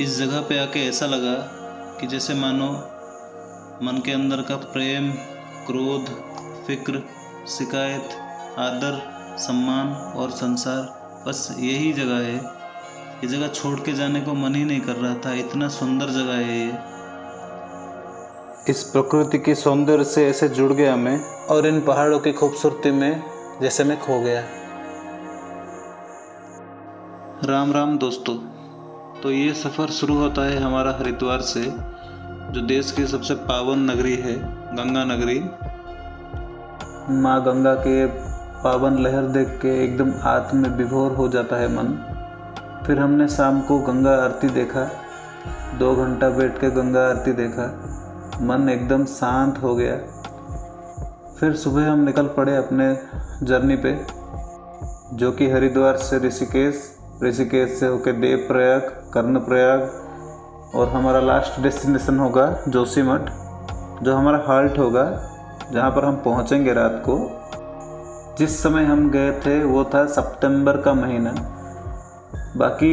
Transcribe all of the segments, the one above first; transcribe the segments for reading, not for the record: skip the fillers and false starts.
इस जगह पे आके ऐसा लगा कि जैसे मानो मन के अंदर का प्रेम, क्रोध, फिक्र, शिकायत, आदर, सम्मान और संसार, बस यही जगह है। ये जगह छोड़ के जाने को मन ही नहीं कर रहा था। इतना सुंदर जगह है ये। इस प्रकृति के सौंदर्य से ऐसे जुड़ गया मैं, और इन पहाड़ों की खूबसूरती में जैसे मैं खो गया। राम राम दोस्तों। तो ये सफ़र शुरू होता है हमारा हरिद्वार से, जो देश की सबसे पावन नगरी है, गंगा नगरी। माँ गंगा के पावन लहर देख के एकदम आत्म में विभोर हो जाता है मन। फिर हमने शाम को गंगा आरती देखा, 2 घंटा बैठ के गंगा आरती देखा, मन एकदम शांत हो गया। फिर सुबह हम निकल पड़े अपने जर्नी पे, जो कि हरिद्वार से ऋषिकेश, ऋषिकेश से होकर देवप्रयाग, कर्णप्रयाग, और हमारा लास्ट डेस्टिनेशन होगा जोशीमठ, जो हमारा हाल्ट होगा, जहाँ पर हम पहुँचेंगे रात को। जिस समय हम गए थे वो था सितंबर का महीना। बाकी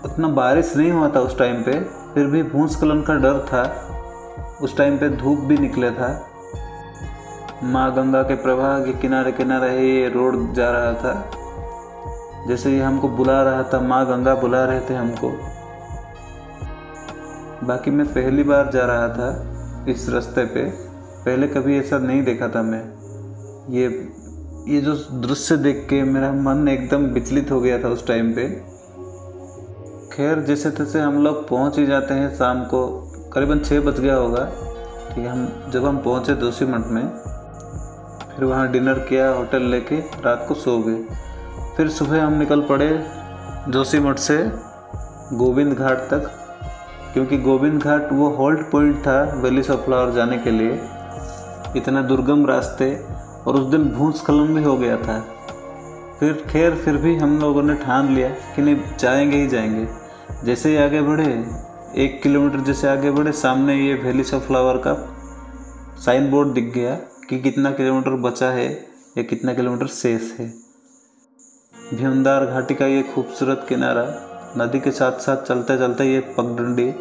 उतना बारिश नहीं हुआ था उस टाइम पे, फिर भी भूस्खलन का डर था। उस टाइम पे धूप भी निकले था। माँ गंगा के प्रवाह के किनारे किनारे ये रोड जा रहा था, जैसे ये हमको बुला रहा था, माँ गंगा बुला रहे थे हमको। बाकी मैं पहली बार जा रहा था इस रास्ते पे, पहले कभी ऐसा नहीं देखा था मैं। ये जो दृश्य देख के मेरा मन एकदम विचलित हो गया था उस टाइम पे। खैर जैसे तैसे हम लोग पहुंच ही जाते हैं। शाम को करीबन 6 बज गया होगा। ठीक है, जब हम पहुंचे जोशीमठ में, फिर वहाँ डिनर किया, होटल लेके रात को सो गए। फिर सुबह हम निकल पड़े जोशीमठ से गोविंद घाट तक, क्योंकि गोविंद घाट वो होल्ड पॉइंट था वैलीज ऑफ फ्लावर जाने के लिए। इतना दुर्गम रास्ते, और उस दिन भूस्खलन भी हो गया था। फिर भी हम लोगों ने ठान लिया कि नहीं, जाएंगे ही जाएंगे। जैसे ही आगे बढ़े, 1 किलोमीटर जैसे आगे बढ़े, सामने ये वैलीज ऑफ फ्लावर का साइन बोर्ड दिख गया कि कितना किलोमीटर बचा है या कितना किलोमीटर शेष है। भीमदार घाटी का ये खूबसूरत किनारा, नदी के साथ साथ चलते चलते ये पगडंडी,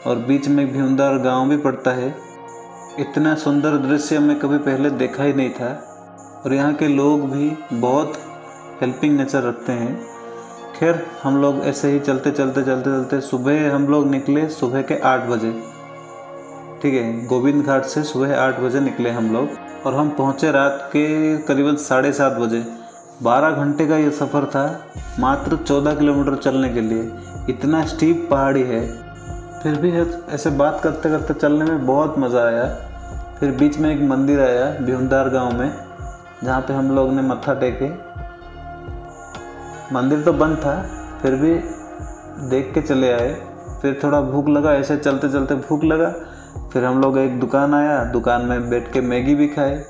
और बीच में भीमदार गांव भी पड़ता है। इतना सुंदर दृश्य मैं कभी पहले देखा ही नहीं था, और यहाँ के लोग भी बहुत हेल्पिंग नेचर रखते हैं। खैर हम लोग ऐसे ही चलते चलते सुबह हम लोग निकले, सुबह के 8 बजे। ठीक है, गोविंद घाट से सुबह 8 बजे निकले हम लोग, और हम पहुँचे रात के करीबन 7:30 बजे। 12 घंटे का ये सफ़र था, मात्र 14 किलोमीटर चलने के लिए। इतना स्टीप पहाड़ी है, फिर भी ऐसे बात करते करते चलने में बहुत मज़ा आया। फिर बीच में एक मंदिर आया भीमदार गांव में, जहाँ पे हम लोग ने मत्था टेके। मंदिर तो बंद था, फिर भी देख के चले आए। फिर थोड़ा भूख लगा, ऐसे चलते चलते भूख लगा। फिर हम लोग एक दुकान आया, दुकान में बैठ के मैगी भी खाए।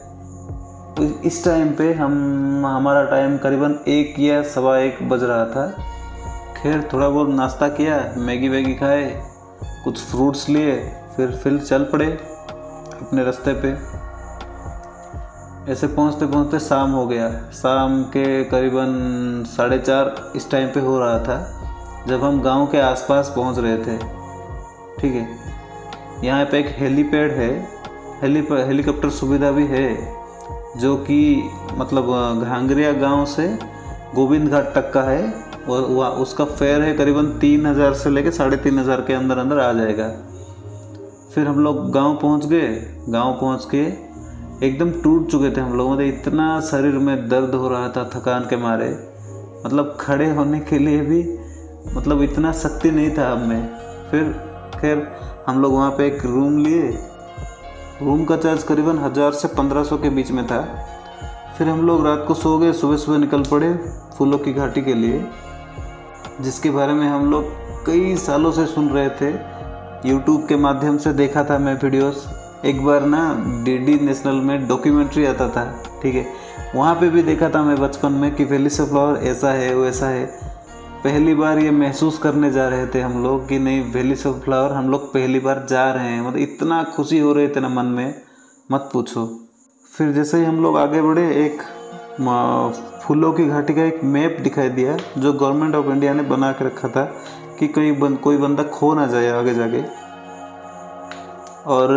इस टाइम पे हमारा टाइम करीबन 1 या 1:15 बज रहा था। खैर थोड़ा बहुत नाश्ता किया, मैगी वैगी खाए, कुछ फ्रूट्स लिए, फिर चल पड़े अपने रास्ते पे। ऐसे पहुंचते पहुंचते शाम हो गया। शाम के करीबन 4:30 इस टाइम पे हो रहा था, जब हम गांव के आसपास पहुंच रहे थे। ठीक है, यहाँ पे एक हेलीपैड है, हेलीकॉप्टर सुविधा भी है, जो कि मतलब घांगरिया गांव से गोविंद घाट तक का है, और उसका फेयर है करीबन 3000 से लेके 3500 के अंदर अंदर आ जाएगा। फिर हम लोग गांव पहुंच गए। गांव पहुंच के एकदम टूट चुके थे हम लोग, मतलब इतना शरीर में दर्द हो रहा था थकान के मारे, मतलब खड़े होने के लिए भी मतलब इतना शक्ति नहीं था हम में। फिर खैर हम लोग वहाँ पे एक रूम लिए। रूम का चार्ज करीबन 1000 से 1500 के बीच में था। फिर हम लोग रात को सो गए, सुबह सुबह निकल पड़े फूलों की घाटी के लिए, जिसके बारे में हम लोग कई सालों से सुन रहे थे। यूट्यूब के माध्यम से देखा था मैं वीडियोस। एक बार ना डीडी नेशनल में डॉक्यूमेंट्री आता था, ठीक है, वहाँ पे भी देखा था मैं बचपन में कि वैलीज ऑफ फ्लावर ऐसा है वैसा है। पहली बार ये महसूस करने जा रहे थे हम लोग कि नहीं, वैलीज ऑफ फ्लावर हम लोग पहली बार जा रहे हैं। मतलब इतना खुशी हो रही थी ना मन में, मत पूछो। फिर जैसे ही हम लोग आगे बढ़े, एक फूलों की घाटी का एक मैप दिखाई दिया, जो गवर्नमेंट ऑफ इंडिया ने बना के रखा था कि कोई बंदा खो ना जाए आगे जाके। और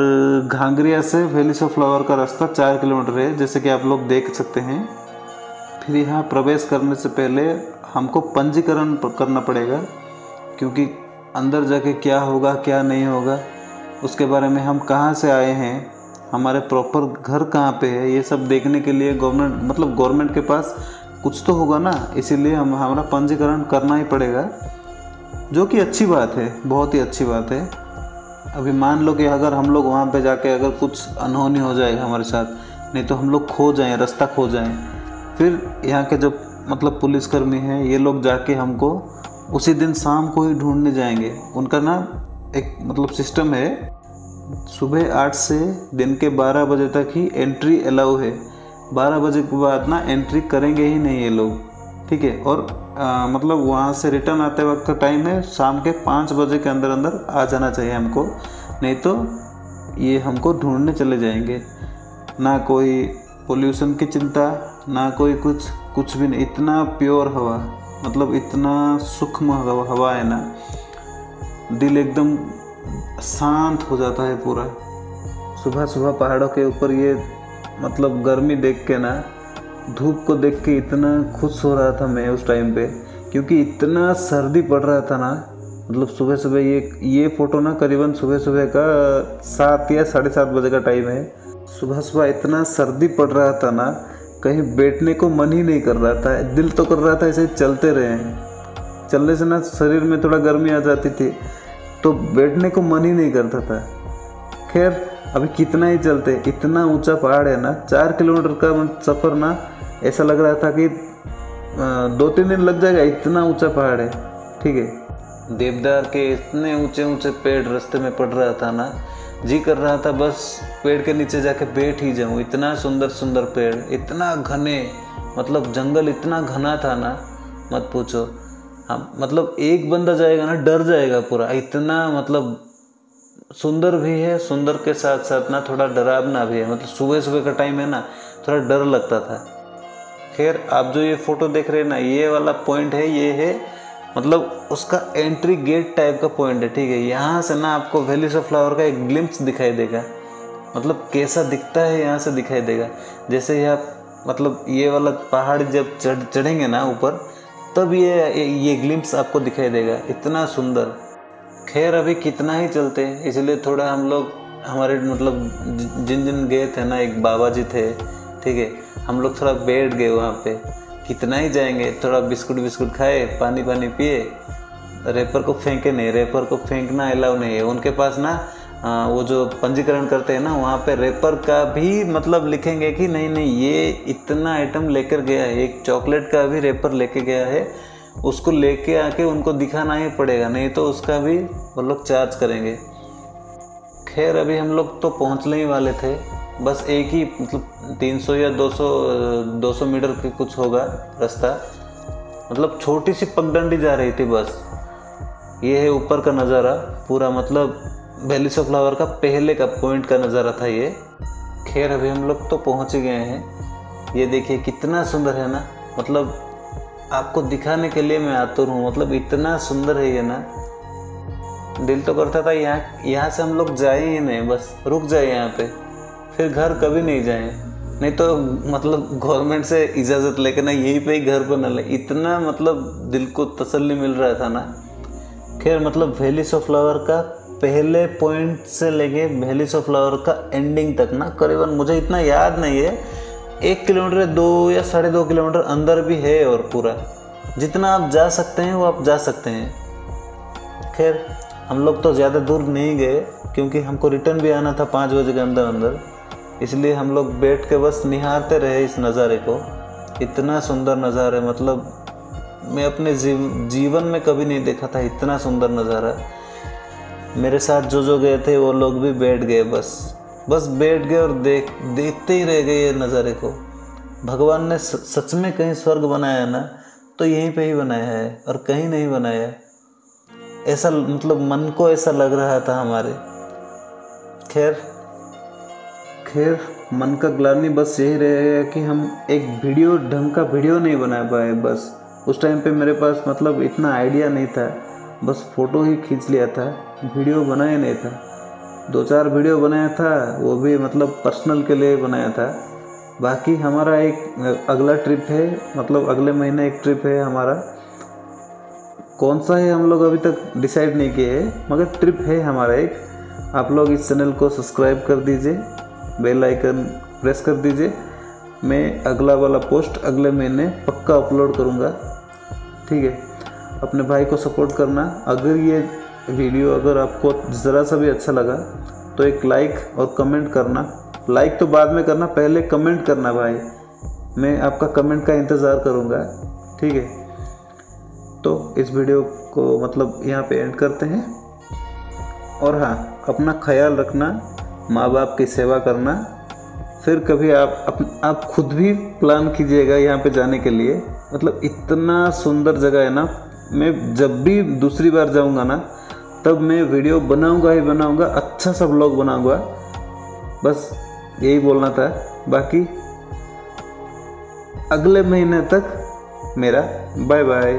घांगरिया से वैलीज ऑफ फ्लावर का रास्ता 4 किलोमीटर है, जैसे कि आप लोग देख सकते हैं। फिर यहाँ प्रवेश करने से पहले हमको पंजीकरण करना पड़ेगा, क्योंकि अंदर जाके क्या होगा क्या नहीं होगा, उसके बारे में, हम कहाँ से आए हैं, हमारे प्रॉपर घर कहाँ पे है, ये सब देखने के लिए गवर्नमेंट के पास कुछ तो होगा ना, इसीलिए हमारा पंजीकरण करना ही पड़ेगा, जो कि अच्छी बात है, बहुत ही अच्छी बात है। अभी मान लो कि अगर हम लोग वहाँ पे जाके अगर कुछ अनहोनी हो जाए हमारे साथ, नहीं तो हम लोग खो जाएं, रास्ता खो जाएं, फिर यहाँ के जो पुलिसकर्मी हैं ये लोग जाके हमको उसी दिन शाम को ही ढूंढने जाएंगे। उनका ना एक सिस्टम है, सुबह 8 से दिन के 12 बजे तक ही एंट्री अलाउ है। 12 बजे के बाद ना एंट्री करेंगे ही नहीं ये लोग, ठीक है। और वहाँ से रिटर्न आते वक्त का टाइम है शाम के 5 बजे के अंदर अंदर आ जाना चाहिए हमको, नहीं तो ये हमको ढूंढने चले जाएंगे। ना कोई पोल्यूशन की चिंता, ना कोई कुछ भी नहीं, इतना प्योर हवा, इतना सूक्ष्म हवा है ना, दिल एकदम शांत हो जाता है पूरा। सुबह सुबह पहाड़ों के ऊपर ये गर्मी देख के ना, धूप को देख के इतना खुश हो रहा था मैं उस टाइम पे, क्योंकि इतना सर्दी पड़ रहा था ना। सुबह सुबह ये फ़ोटो ना करीबन सुबह सुबह का 7 या 7:30 बजे का टाइम है। सुबह सुबह इतना सर्दी पड़ रहा था ना, कहीं बैठने को मन ही नहीं कर रहा था, दिल तो कर रहा था ऐसे चलते रहें। चलने से ना शरीर में थोड़ा गर्मी आ जाती थी, तो बैठने को मन ही नहीं करता था। खैर अभी कितना ही चलते, इतना ऊंचा पहाड़ है ना, 4 किलोमीटर का सफ़र ना, ऐसा लग रहा था कि 2-3 दिन लग जाएगा, इतना ऊंचा पहाड़ है, ठीक है। देवदार के इतने ऊंचे ऊंचे पेड़ रास्ते में पड़ रहा था ना, जी कर रहा था बस पेड़ के नीचे जाके बैठ ही जाऊं। इतना सुंदर सुंदर पेड़, इतना घने, जंगल इतना घना था ना, मत पूछो। हम एक बंदा जाएगा ना डर जाएगा पूरा, इतना सुंदर भी है, सुंदर के साथ साथ ना थोड़ा डरावना भी है। सुबह सुबह का टाइम है ना, थोड़ा डर लगता था। खैर आप जो ये फ़ोटो देख रहे हैं ना, ये वाला पॉइंट है, ये है उसका एंट्री गेट टाइप का पॉइंट है, ठीक है। यहाँ से ना आपको वैलीज ऑफ फ्लावर का एक ग्लिम्प्स दिखाई देगा, कैसा दिखता है यहाँ से दिखाई देगा। जैसे ही आप ये वाला पहाड़ जब चढ़ेंगे ना ऊपर, तब ये ग्लिम्प्स आपको दिखाई देगा, इतना सुंदर। खैर अभी कितना ही चलते हैं, इसलिए थोड़ा हम लोग हमारे जिन गए थे ना, एक बाबा जी थे, ठीक है, हम लोग थोड़ा बैठ गए वहाँ पे। कितना ही जाएंगे, थोड़ा बिस्कुट खाए, पानी पिए, रैपर को फेंके नहीं, रैपर को फेंकना अलाउ नहीं है उनके पास ना। वो जो पंजीकरण करते हैं ना, वहाँ पे रैपर का भी लिखेंगे कि नहीं ये इतना आइटम लेकर गया है, एक चॉकलेट का भी रैपर लेके गया है, उसको लेके आके उनको दिखाना ही पड़ेगा, नहीं तो उसका भी वो लोग चार्ज करेंगे। खैर अभी हम लोग तो पहुँचने ही वाले थे, बस एक ही 300 या 200 मीटर के कुछ होगा रास्ता, छोटी सी पगडंडी जा रही थी बस। ये है ऊपर का नज़ारा पूरा, वैलीज ऑफ फ्लावर का पहले का पॉइंट का नज़ारा था ये। खैर अभी हम लोग तो पहुँच गए हैं। ये देखिए कितना सुंदर है ना, आपको दिखाने के लिए मैं आतुर हूँ, इतना सुंदर है ये ना। दिल तो करता था यहाँ से हम लोग जाए ही नहीं, बस रुक जाए यहाँ पे, फिर घर कभी नहीं जाएं, नहीं तो गवर्नमेंट से इजाज़त लेके ना यहीं पे ही घर बना ले, इतना दिल को तसल्ली मिल रहा था ना। खैर वैलीज ऑफ फ्लावर का पहले पॉइंट से लेके वैलीज ऑफ फ्लावर का एंडिंग तक ना, करीबन मुझे इतना याद नहीं है, 1 किलोमीटर 2 या 2.5 किलोमीटर अंदर भी है, और पूरा जितना आप जा सकते हैं वो आप जा सकते हैं। खैर हम लोग तो ज़्यादा दूर नहीं गए, क्योंकि हमको रिटर्न भी आना था 5 बजे के अंदर अंदर, इसलिए हम लोग बैठ के बस निहारते रहे इस नज़ारे को। इतना सुंदर नज़ारा, मैं अपने जीवन में कभी नहीं देखा था इतना सुंदर नज़ारा। मेरे साथ जो गए थे वो लोग भी बैठ गए, बस बैठ गए और देखते ही रह गए ये नज़ारे को। भगवान ने सच में कहीं स्वर्ग बनाया ना, तो यहीं पे ही बनाया है और कहीं नहीं बनाया, ऐसा मन को ऐसा लग रहा था हमारे। खैर मन का ग्लानि बस यही रहेगा कि हम एक ढंग का वीडियो नहीं बना पाए। बस उस टाइम पे मेरे पास इतना आइडिया नहीं था, बस फ़ोटो ही खींच लिया था, वीडियो बनाया नहीं था। 2-4 वीडियो बनाया था, वो भी मतलब पर्सनल के लिए बनाया था। बाकी हमारा एक अगला ट्रिप है, मतलब अगले महीने एक ट्रिप है हमारा। कौन सा है हम लोग अभी तक डिसाइड नहीं किए हैं, मगर ट्रिप है हमारा एक। आप लोग इस चैनल को सब्सक्राइब कर दीजिए, बेल आइकन प्रेस कर दीजिए। मैं अगला वाला पोस्ट अगले महीने पक्का अपलोड करूँगा, ठीक है। अपने भाई को सपोर्ट करना। अगर ये वीडियो अगर आपको ज़रा सा भी अच्छा लगा तो एक लाइक और कमेंट करना। लाइक तो बाद में करना, पहले कमेंट करना भाई, मैं आपका कमेंट का इंतज़ार करूँगा, ठीक है। तो इस वीडियो को मतलब यहाँ पे एंड करते हैं। और हाँ, अपना ख्याल रखना, माँ बाप की सेवा करना। फिर कभी आप खुद भी प्लान कीजिएगा यहाँ पे जाने के लिए। मतलब इतना सुंदर जगह है ना। मैं जब भी दूसरी बार जाऊँगा ना, तब मैं वीडियो बनाऊँगा ही बनाऊँगा, अच्छा सा व्लॉग बनाऊँगा। बस यही बोलना था। बाकी अगले महीने तक मेरा बाय बाय।